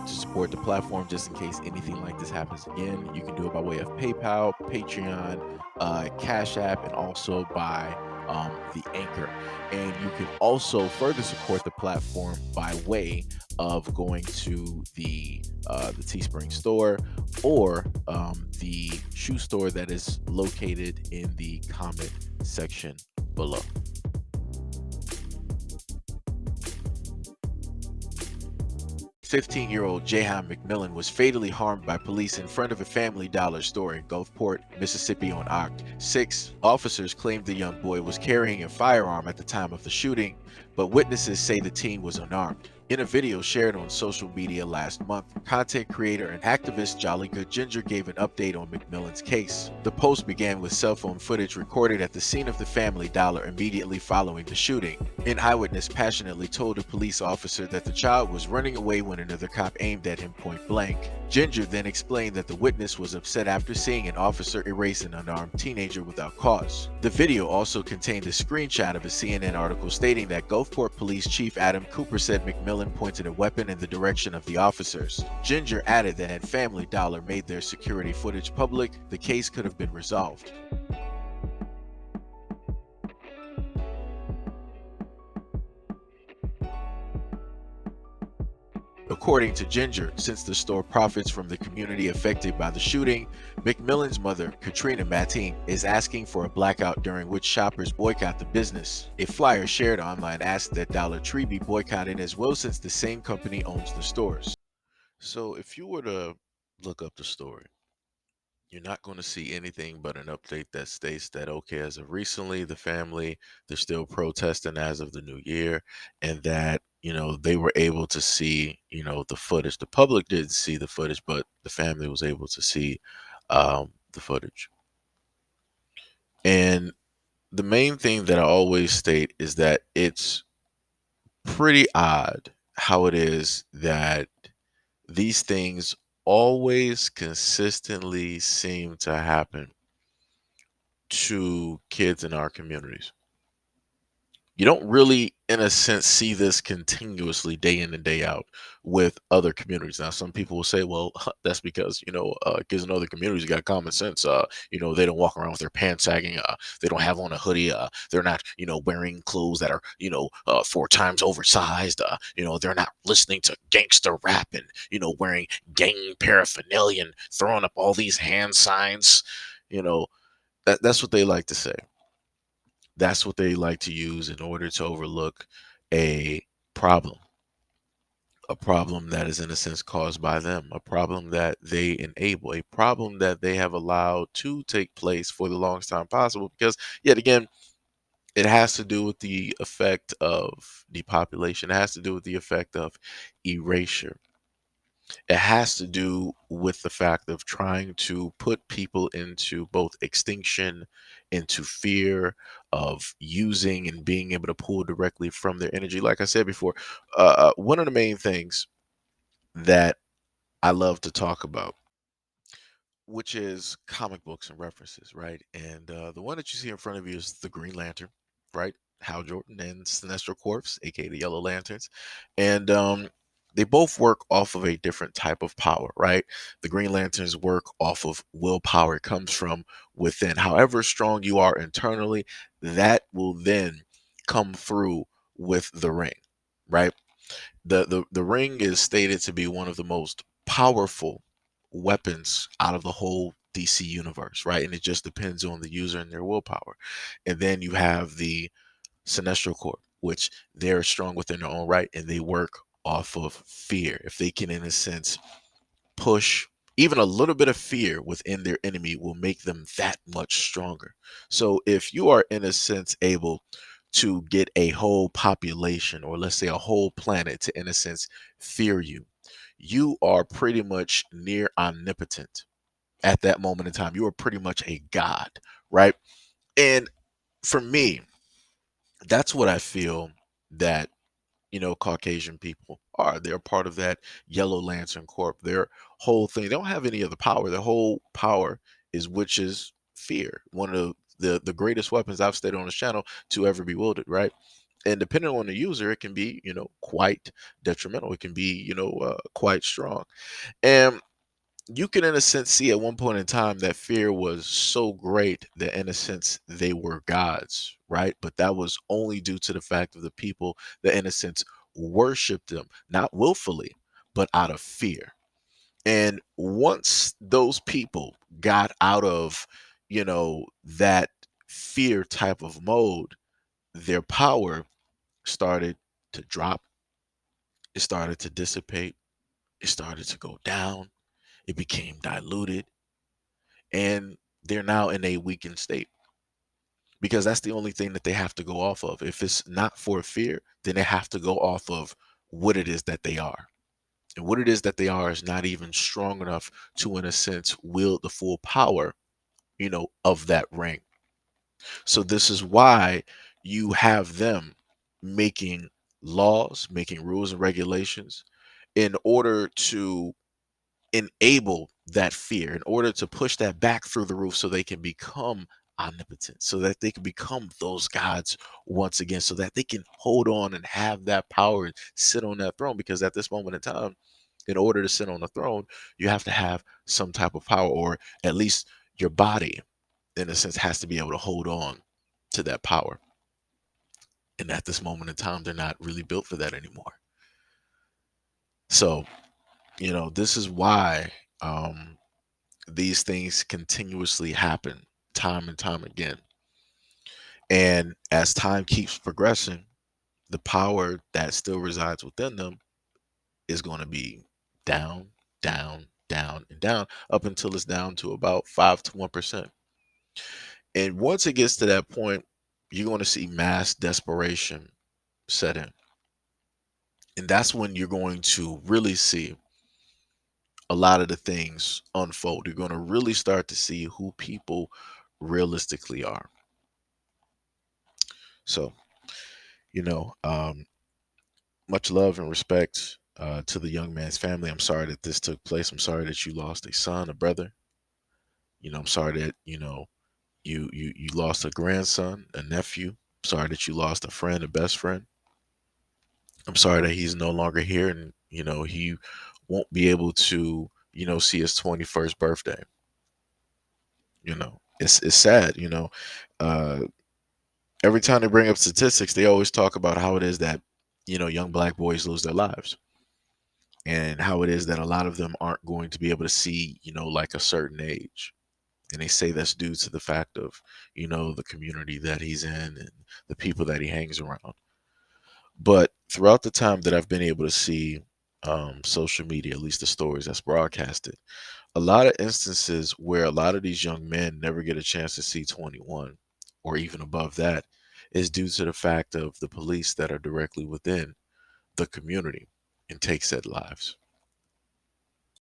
to support the platform just in case anything like this happens again, you can do it by way of PayPal, Patreon, Cash App, and also by the Anchor. And you can also further support the platform by way of going to the Teespring store or the shoe store that is located in the comment section below. 15-year-old Jaheim McMillan was fatally harmed by police in front of a Family Dollar store in Gulfport, Mississippi on Oct. 6 officers claimed the young boy was carrying a firearm at the time of the shooting, but witnesses say the teen was unarmed. In a video shared on social media last month, content creator and activist Jolly Good Ginger gave an update on McMillan's case. The post began with cell phone footage recorded at the scene of the Family Dollar immediately following the shooting. An eyewitness passionately told a police officer that the child was running away when another cop aimed at him point blank. Ginger then explained that the witness was upset after seeing an officer erase an unarmed teenager without cause. The video also contained a screenshot of a CNN article stating that Gulfport Police Chief Adam Cooper said McMillan pointed a weapon in the direction of the officers. Ginger added that had Family Dollar made their security footage public, the case could have been resolved. According to Ginger, since the store profits from the community affected by the shooting, McMillan's mother, Katrina Mateen, is asking for a blackout during which shoppers boycott the business. A flyer shared online asked that Dollar Tree be boycotted as well since the same company owns the stores. So if you were to look up the story, you're not going to see anything but an update that states that, okay, as of recently, the family, they're still protesting as of the new year, and that, they were able to see, the footage. The public didn't see the footage, but the family was able to see the footage. And the main thing that I always state is that it's pretty odd how it is that these things always consistently seem to happen to kids in our communities. You don't really, in a sense, see this continuously day in and day out with other communities. Now, some people will say, well, that's because, kids in other communities got common sense. They don't walk around with their pants sagging. They don't have on a hoodie. They're not, wearing clothes that are, 4 times oversized. They're not listening to gangster rap and, wearing gang paraphernalia and throwing up all these hand signs. You know, that's what they like to say. That's what they like to use in order to overlook a problem, a problem that is in a sense caused by them, a problem that they enable, a problem that they have allowed to take place for the longest time possible. Because yet again, it has to do with the effect of depopulation. It has to do with the effect of erasure. It has to do with the fact of trying to put people into both extinction, into fear of using and being able to pull directly from their energy. Like I said before, one of the main things that I love to talk about, which is comic books and references, right? And the one that you see in front of you is the Green Lantern, right? Hal Jordan and Sinestro Corps, aka the Yellow Lanterns, and they both work off of a different type of power, right? The Green Lanterns work off of willpower; it comes from within. However strong you are internally, that will then come through with the ring, right? The ring is stated to be one of the most powerful weapons out of the whole DC universe, right? And it just depends on the user and their willpower. And then you have the Sinestro Corps, which they're strong within their own right, and they work off of fear. If they can, in a sense, push even a little bit of fear within their enemy will make them that much stronger. So if you are, in a sense, able to get a whole population, or let's say a whole planet, to, in a sense, fear you, you are pretty much near omnipotent at that moment in time. You are pretty much a god, right? And for me, that's what I feel that, Caucasian people are. They're part of that Yellow Lantern Corp. Their whole thing, they don't have any other power. Their whole power is, which is fear. One of the greatest weapons I've stated on this channel to ever be wielded, right? And depending on the user, it can be, quite detrimental. It can be, quite strong. And you can, in a sense, see at one point in time that fear was so great that, in a sense, they were gods, right? But that was only due to the fact of the people that, in a sense, worshiped them, not willfully, but out of fear. And once those people got out of, that fear type of mode, their power started to drop, it started to dissipate, it started to go down, it became diluted, and they're now in a weakened state because that's the only thing that they have to go off of. If it's not for fear, then they have to go off of what it is that they are. And what it is that they are is not even strong enough to, in a sense, wield the full power, of that ring. So this is why you have them making laws, making rules and regulations in order to enable that fear, in order to push that back through the roof so they can become omnipotent, so that they can become those gods once again, so that they can hold on and have that power and sit on that throne. Because at this moment in time, in order to sit on the throne, you have to have some type of power, or at least your body, in a sense, has to be able to hold on to that power. And at this moment in time, they're not really built for that anymore. So, this is why these things continuously happen time and time again. And as time keeps progressing, the power that still resides within them is going to be down, down, down, and down up until it's down to about 5 to 1%. And once it gets to that point, you're going to see mass desperation set in. And that's when you're going to really see a lot of the things unfold. You're going to really start to see who people realistically are. So, you know, um, much love and respect to the young man's family. I'm sorry that this took place. I'm sorry that you lost a son, a brother. I'm sorry that you lost a grandson, a nephew. I'm sorry that you lost a friend, a best friend. I'm sorry that he's no longer here, and he won't be able to see his 21st birthday. It's sad. Uh, every time they bring up statistics, they always talk about how it is that young black boys lose their lives, and how it is that a lot of them aren't going to be able to see, like a certain age. And they say that's due to the fact of, the community that he's in and the people that he hangs around. But throughout the time that I've been able to see social media, at least the stories that's broadcasted, a lot of instances where a lot of these young men never get a chance to see 21 or even above that is due to the fact of the police that are directly within the community and take said lives.